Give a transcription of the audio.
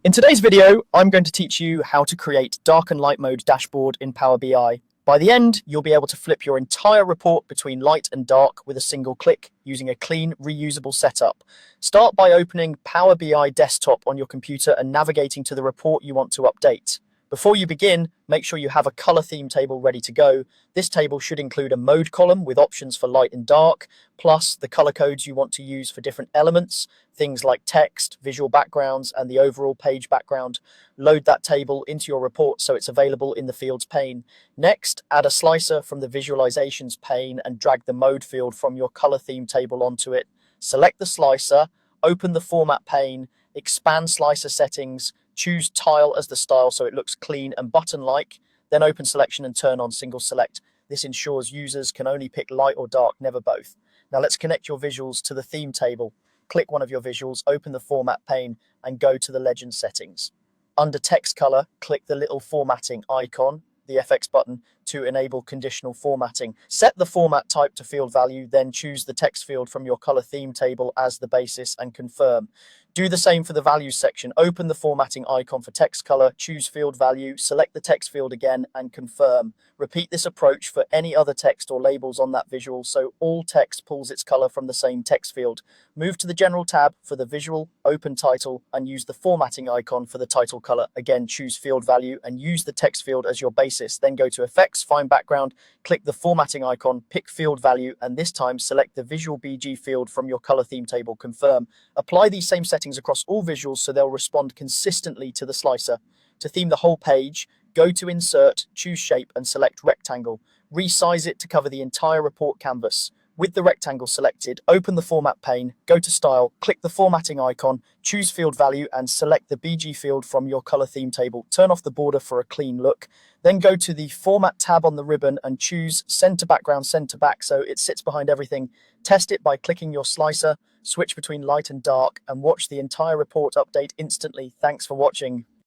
In today's video, I'm going to teach you how to create dark and light mode dashboard in Power BI. By the end, you'll be able to flip your entire report between light and dark with a single click using a clean, reusable setup. Start by opening Power BI desktop on your computer and navigating to the report you want to update. Before you begin, make sure you have a color theme table ready to go. This table should include a mode column with options for light and dark, plus the color codes you want to use for different elements, things like text, visual backgrounds, and the overall page background. Load that table into your report so it's available in the Fields pane. Next, add a slicer from the Visualizations pane and drag the mode field from your color theme table onto it. Select the slicer, open the Format pane, expand slicer settings, choose Tile as the style so it looks clean and button-like, then open selection and turn on single select. This ensures users can only pick light or dark, never both. Now let's connect your visuals to the theme table. Click one of your visuals, open the Format pane, and go to the Legend settings. Under Text Color, click the little formatting icon, the FX button, to enable conditional formatting. Set the format type to field value, then choose the text field from your color theme table as the basis and confirm. Do the same for the values section. Open the formatting icon for text color, choose field value, select the text field again and confirm. Repeat this approach for any other text or labels on that visual so all text pulls its color from the same text field. Move to the General tab for the visual, open title, and use the formatting icon for the title color. Again, choose field value and use the text field as your basis. Then go to Effects, find Background, click the formatting icon, pick field value, and this time select the Visual BG field from your color theme table, confirm. Apply these same settings across all visuals so they'll respond consistently to the slicer. To theme the whole page, go to Insert, choose Shape, and select Rectangle. Resize it to cover the entire report canvas. With the rectangle selected, open the Format pane, go to Style, click the formatting icon, choose field value, and select the BG field from your color theme table. Turn off the border for a clean look. Then go to the Format tab on the ribbon and choose Center Background, Center Back so it sits behind everything. Test it by clicking your slicer, switch between light and dark, and watch the entire report update instantly. Thanks for watching.